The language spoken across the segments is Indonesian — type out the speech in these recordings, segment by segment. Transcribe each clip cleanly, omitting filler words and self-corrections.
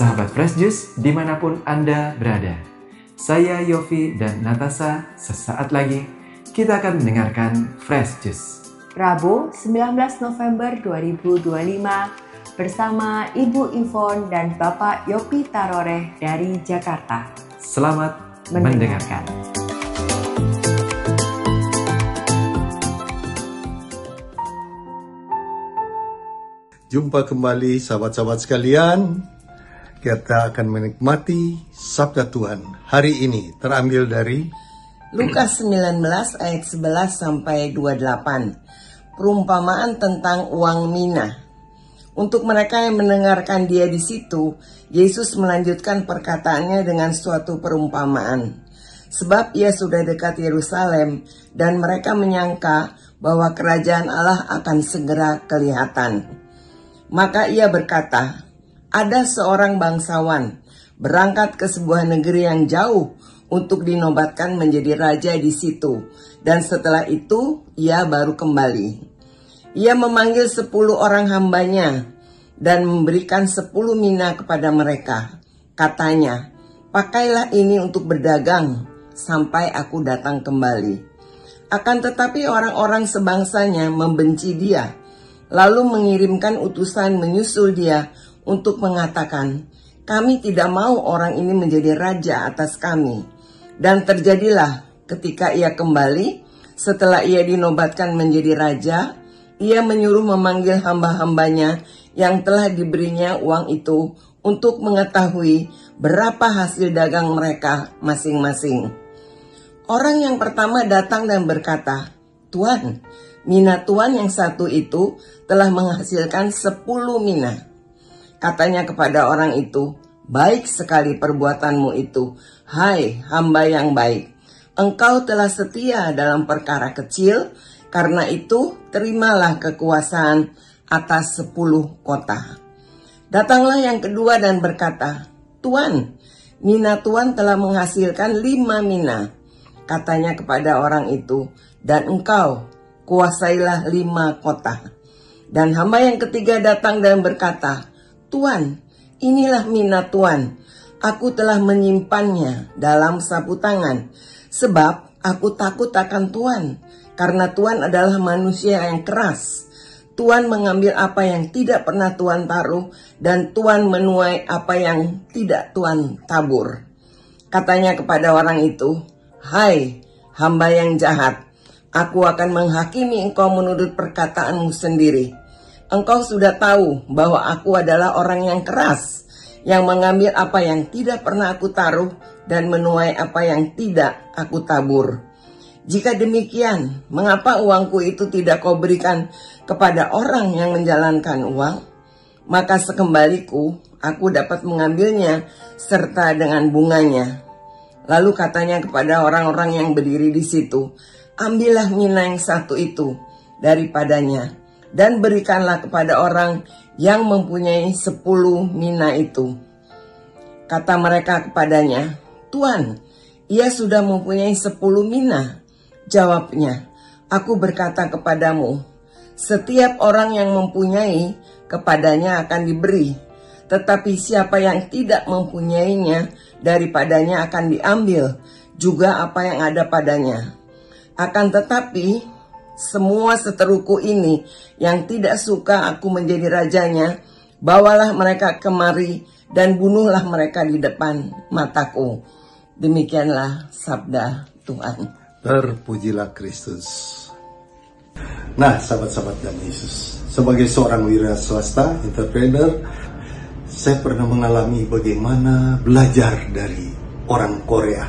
sahabat Fresh Juice dimanapun Anda berada. Saya Yofi dan Natasha, sesaat lagi kita akan mendengarkan Fresh Juice. Rabu 19 November 2025 bersama Ibu Ivon dan Bapak Yopi Taroreh dari Jakarta. Selamat mendengarkan. Jumpa kembali sahabat-sahabat sekalian. Kita akan menikmati Sabda Tuhan hari ini terambil dari Lukas 19 ayat 11 sampai 28. Perumpamaan tentang uang mina. Untuk mereka yang mendengarkan dia di situ, Yesus melanjutkan perkataannya dengan suatu perumpamaan. Sebab ia sudah dekat Yerusalem dan mereka menyangka bahwa kerajaan Allah akan segera kelihatan. Maka ia berkata, ada seorang bangsawan berangkat ke sebuah negeri yang jauh untuk dinobatkan menjadi raja di situ. Dan setelah itu ia baru kembali. Ia memanggil 10 orang hambanya dan memberikan 10 mina kepada mereka. Katanya, pakailah ini untuk berdagang sampai aku datang kembali. Akan tetapi orang-orang sebangsanya membenci dia, lalu mengirimkan utusan menyusul dia untuk mengatakan, kami tidak mau orang ini menjadi raja atas kami. Dan terjadilah ketika ia kembali, setelah ia dinobatkan menjadi raja, ia menyuruh memanggil hamba-hambanya yang telah diberinya uang itu untuk mengetahui berapa hasil dagang mereka masing-masing. Orang yang pertama datang dan berkata, Tuan, mina Tuan yang satu itu telah menghasilkan 10 mina. Katanya kepada orang itu, baik sekali perbuatanmu itu, hai hamba yang baik. Engkau telah setia dalam perkara kecil, karena itu terimalah kekuasaan atas 10 kota. Datanglah yang kedua dan berkata, Tuan, mina Tuan telah menghasilkan 5 mina. Katanya kepada orang itu, dan engkau kuasailah 5 kota. Dan hamba yang ketiga datang dan berkata, Tuan, inilah mina Tuan. Aku telah menyimpannya dalam sapu tangan, sebab aku takut akan Tuan, karena Tuan adalah manusia yang keras. Tuan mengambil apa yang tidak pernah Tuan taruh, dan Tuan menuai apa yang tidak Tuan tabur. Katanya kepada orang itu, hai hamba yang jahat, aku akan menghakimi engkau menurut perkataanmu sendiri. Engkau sudah tahu bahwa aku adalah orang yang keras, yang mengambil apa yang tidak pernah aku taruh dan menuai apa yang tidak aku tabur. Jika demikian, mengapa uangku itu tidak kau berikan kepada orang yang menjalankan uang? Maka sekembaliku, aku dapat mengambilnya serta dengan bunganya. Lalu katanya kepada orang-orang yang berdiri di situ, ambillah mina yang satu itu daripadanya, dan berikanlah kepada orang yang mempunyai 10 mina itu. Kata mereka kepadanya, Tuan, ia sudah mempunyai 10 mina. Jawabnya, aku berkata kepadamu, setiap orang yang mempunyai, kepadanya akan diberi. Tetapi siapa yang tidak mempunyainya, daripadanya akan diambil juga apa yang ada padanya. Akan tetapi, semua seteruku ini yang tidak suka aku menjadi rajanya, bawalah mereka kemari dan bunuhlah mereka di depan mataku. Demikianlah sabda Tuhan. Terpujilah Kristus. Nah, sahabat-sahabat dan Yesus, sebagai seorang wira swasta, entrepreneur, saya pernah mengalami bagaimana belajar dari orang Korea.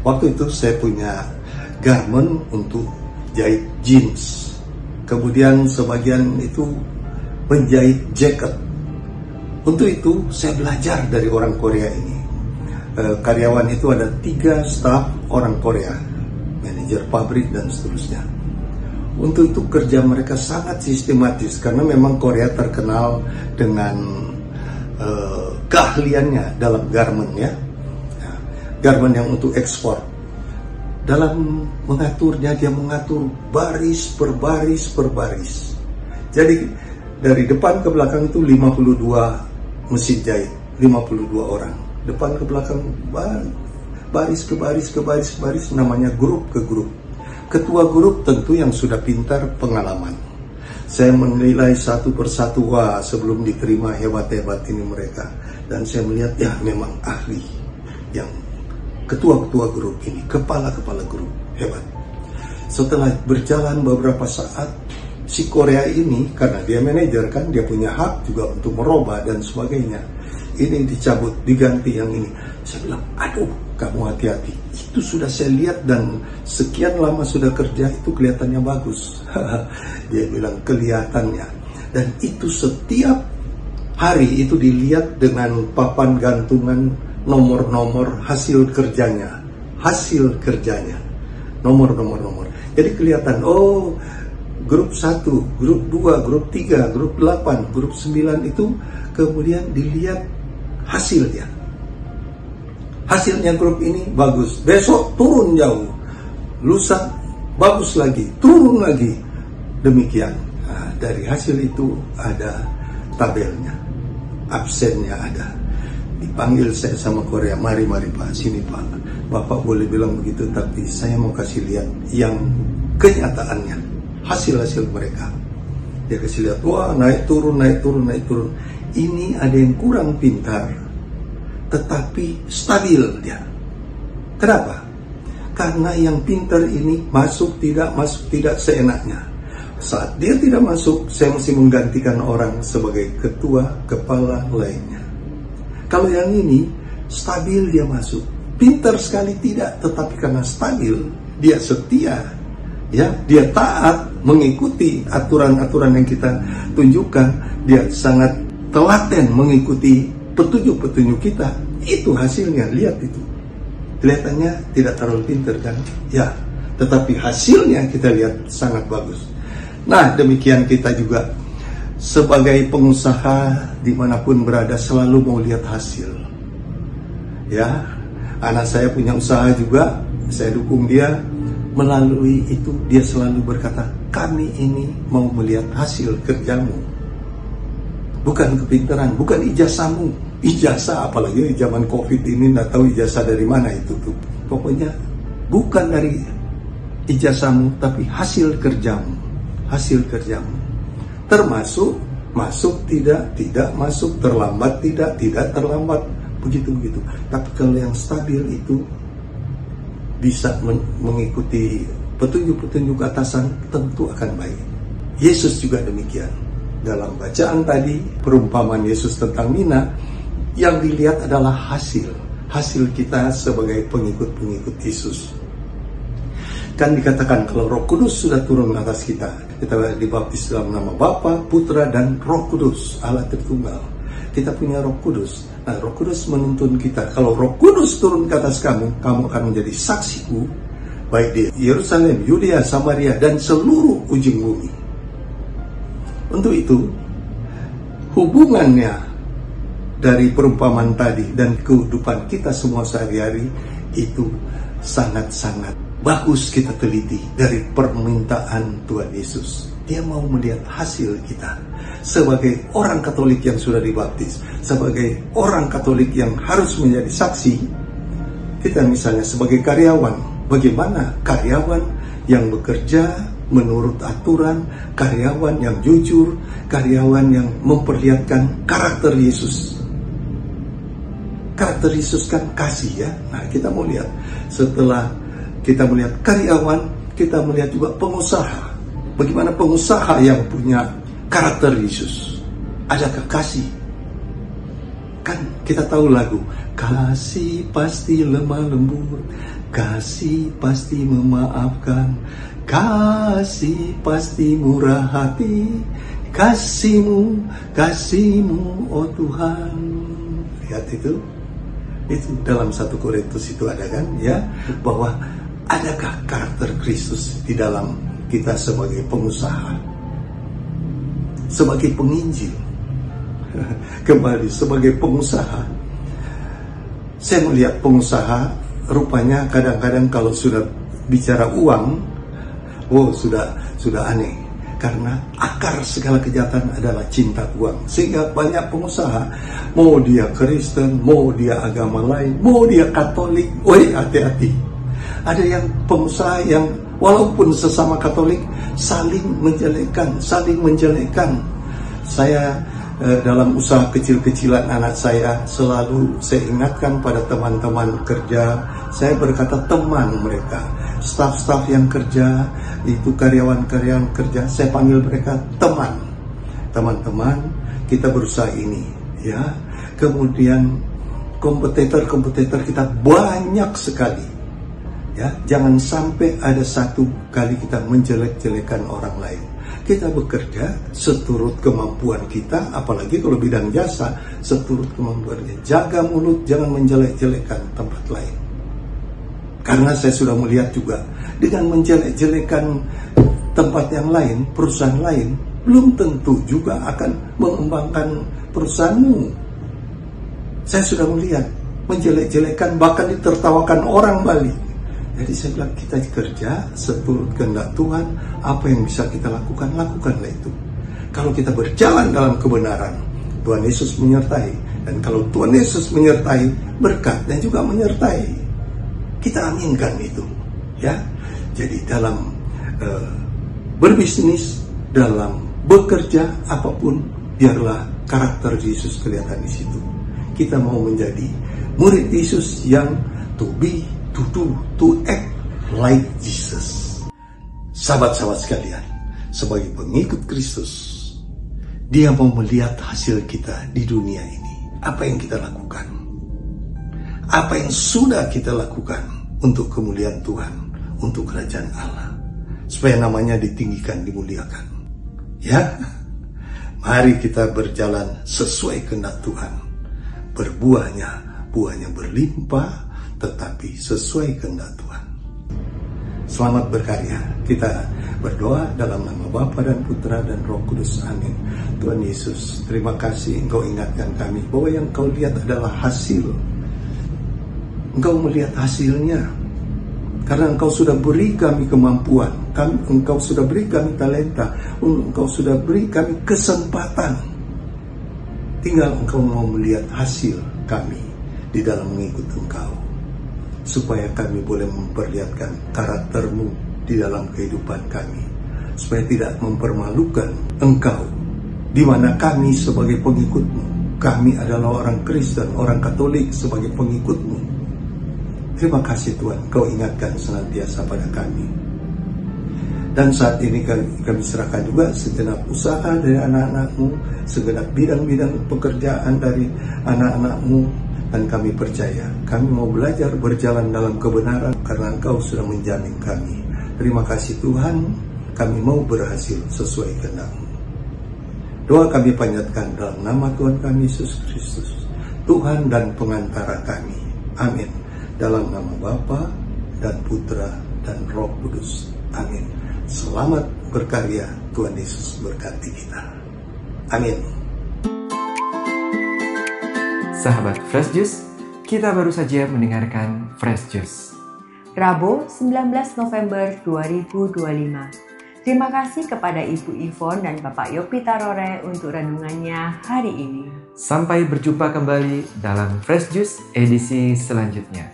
Waktu itu saya punya garment untuk jahit jeans. Kemudian sebagian itu menjahit jaket. Untuk itu saya belajar dari orang Korea ini. Karyawan itu ada 3 staf orang Korea, manajer pabrik dan seterusnya. Untuk itu kerja mereka sangat sistematis karena memang Korea terkenal dengan keahliannya dalam garment ya. Garment yang untuk ekspor. Dalam mengaturnya, dia mengatur baris per baris per baris. Jadi dari depan ke belakang itu 52 mesin jahit. 52 orang. Depan ke belakang, baris ke baris, namanya grup ke grup. Ketua grup tentu yang sudah pintar, pengalaman. Saya menilai satu persatu, wah sebelum diterima hebat-hebat ini mereka. Dan saya melihat ya memang ahli yang ketua-ketua grup ini, kepala-kepala grup, hebat. Setelah berjalan beberapa saat, si Korea ini, karena dia manajer kan, dia punya hak juga untuk merubah dan sebagainya. Ini dicabut, diganti yang ini. Saya bilang, aduh, kamu hati-hati. Itu sudah saya lihat dan sekian lama sudah kerja, itu kelihatannya bagus. Dia bilang, kelihatannya. Dan itu setiap hari itu dilihat dengan papan gantungan nomor-nomor hasil kerjanya. Hasil kerjanya. Nomor. Jadi kelihatan, oh, grup 1, grup 2, grup 3, grup 8, grup 9 itu kemudian dilihat hasilnya. Hasilnya grup ini bagus, besok turun jauh, lusa bagus lagi, turun lagi. Demikian. Nah, dari hasil itu ada tabelnya, absennya ada. Dipanggil saya sama Korea, mari Pak, sini Pak. Bapak boleh bilang begitu, tapi saya mau kasih lihat yang kenyataannya, hasil-hasil mereka. Dia kasih lihat, wah naik turun. Ini ada yang kurang pintar, tetapi stabil dia. Kenapa? Karena yang pintar ini masuk tidak seenaknya. Saat dia tidak masuk, saya mesti menggantikan orang sebagai ketua kepala lainnya. Kalau yang ini stabil dia masuk, pintar sekali tidak, tetapi karena stabil dia setia, ya, dia taat mengikuti aturan-aturan yang kita tunjukkan, dia sangat telaten mengikuti petunjuk-petunjuk kita. Itu hasilnya, lihat itu. Kelihatannya tidak terlalu pintar kan? Ya, tetapi hasilnya kita lihat sangat bagus. Nah, demikian kita juga sebagai pengusaha dimanapun berada selalu mau lihat hasil. Ya, anak saya punya usaha juga, saya dukung dia. Melalui itu dia selalu berkata, kami ini mau melihat hasil kerjamu, bukan kepintaran, bukan ijazahmu. Ijazah apalagi di zaman COVID ini, nggak tahu ijazah dari mana itu tuh. Pokoknya bukan dari ijazahmu, tapi hasil kerjamu. Hasil kerjamu. Termasuk masuk tidak masuk, terlambat tidak terlambat, begitu. Tapi kalau yang stabil itu bisa mengikuti petunjuk-petunjuk atasan, tentu akan baik. Yesus juga demikian. Dalam bacaan tadi, perumpamaan Yesus tentang Mina, yang dilihat adalah hasil kita sebagai pengikut-pengikut Yesus. Kan dikatakan kalau Roh Kudus sudah turun atas kita dibaptis dalam nama Bapa, Putra, dan Roh Kudus, Allah Tritunggal. Kita punya Roh Kudus. Nah, Roh Kudus menuntun kita. Kalau Roh Kudus turun ke atas kamu akan menjadi saksiku, baik di Yerusalem, Yudea, Samaria, dan seluruh ujung bumi. Untuk itu, hubungannya dari perumpamaan tadi dan kehidupan kita semua sehari-hari itu sangat-sangat bagus kita teliti dari permintaan Tuhan Yesus. Dia mau melihat hasil kita sebagai orang Katolik yang sudah dibaptis, sebagai orang Katolik yang harus menjadi saksi. Kita misalnya sebagai karyawan, bagaimana karyawan yang bekerja menurut aturan, karyawan yang jujur, karyawan yang memperlihatkan karakter Yesus. Karakter Yesus kan kasih, ya. Nah, kita mau lihat setelah kita melihat karyawan, kita melihat juga pengusaha. Bagaimana pengusaha yang punya karakter Yesus? Adakah kasih? Kan kita tahu lagu, kasih pasti lemah lembut, kasih pasti memaafkan, kasih pasti murah hati, kasihmu oh Tuhan. Lihat itu dalam 1 Korintus itu ada kan, ya, bahwa adakah karakter Kristus di dalam kita sebagai pengusaha, sebagai penginjil, kembali sebagai pengusaha. Saya melihat pengusaha rupanya kadang-kadang kalau sudah bicara uang, sudah aneh. Karena akar segala kejahatan adalah cinta uang. Sehingga banyak pengusaha, mau dia Kristen, mau dia agama lain, mau dia Katolik, hati-hati. Ada yang pengusaha yang walaupun sesama Katolik saling menjelekkan. Saya dalam usaha kecil-kecilan anak saya selalu saya ingatkan pada teman-teman kerja. Saya berkata teman mereka, staf-staf yang kerja, itu karyawan-karyawan kerja, saya panggil mereka teman. Teman-teman, kita berusaha ini, ya. Kemudian kompetitor kita banyak sekali, ya. Jangan sampai ada satu kali kita menjelek-jelekan orang lain. Kita bekerja seturut kemampuan kita, apalagi kalau bidang jasa, seturut kemampuannya. Jaga mulut, jangan menjelek-jelekan tempat lain. Karena saya sudah melihat juga, dengan menjelek-jelekan tempat yang lain, perusahaan lain, belum tentu juga akan mengembangkan perusahaanmu. Saya sudah melihat, menjelek-jelekan, bahkan ditertawakan orang balik. Jadi saya bilang, kita kerja seturut kehendak Tuhan, apa yang bisa kita lakukan, lakukanlah itu. Kalau kita berjalan dalam kebenaran, Tuhan Yesus menyertai. Dan kalau Tuhan Yesus menyertai, berkat dan juga menyertai. Kita aminkan itu, ya. Jadi dalam berbisnis, dalam bekerja, apapun, biarlah karakter Yesus kelihatan di situ. Kita mau menjadi murid Yesus yang to be, to do, to act like Jesus. Sahabat-sahabat sekalian, sebagai pengikut Kristus, Dia mau melihat hasil kita di dunia ini. Apa yang kita lakukan? Apa yang sudah kita lakukan untuk kemuliaan Tuhan, untuk kerajaan Allah, supaya namanya ditinggikan, dimuliakan. Ya, mari kita berjalan sesuai kehendak Tuhan. Buahnya berlimpah, tetapi sesuai kehendak Tuhan. Selamat berkarya. Kita berdoa dalam nama Bapa dan Putra dan Roh Kudus. Amin. Tuhan Yesus, terima kasih Engkau ingatkan kami bahwa yang Engkau lihat adalah hasil. Engkau melihat hasilnya, karena Engkau sudah beri kami kemampuan, Engkau sudah beri kami talenta, Engkau sudah beri kami kesempatan. Tinggal Engkau mau melihat hasil kami di dalam mengikut Engkau, supaya kami boleh memperlihatkan karakter-Mu di dalam kehidupan kami, supaya tidak mempermalukan Engkau, di mana kami sebagai pengikut-Mu, kami adalah orang Kristen, orang Katolik sebagai pengikut-Mu. Terima kasih Tuhan, Kau ingatkan senantiasa pada kami. Dan saat ini kami serahkan juga segenap usaha dari anak-anak-Mu, segenap bidang-bidang pekerjaan dari anak-anak-Mu, dan kami percaya, kami mau belajar berjalan dalam kebenaran karena Engkau sudah menjamin kami. Terima kasih Tuhan, kami mau berhasil sesuai kehendak-Mu. Doa kami panjatkan dalam nama Tuhan kami Yesus Kristus, Tuhan dan pengantara kami. Amin. Dalam nama Bapa dan Putra dan Roh Kudus. Amin. Selamat berkarya, Tuhan Yesus berkati kita. Amin. Sahabat Fresh Juice, kita baru saja mendengarkan Fresh Juice. Rabu 19 November 2025. Terima kasih kepada Ibu Ivon dan Bapak Yopi Tarore untuk renungannya hari ini. Sampai berjumpa kembali dalam Fresh Juice edisi selanjutnya.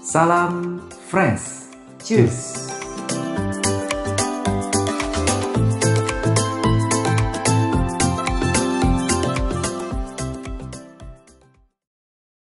Salam Fresh Juice.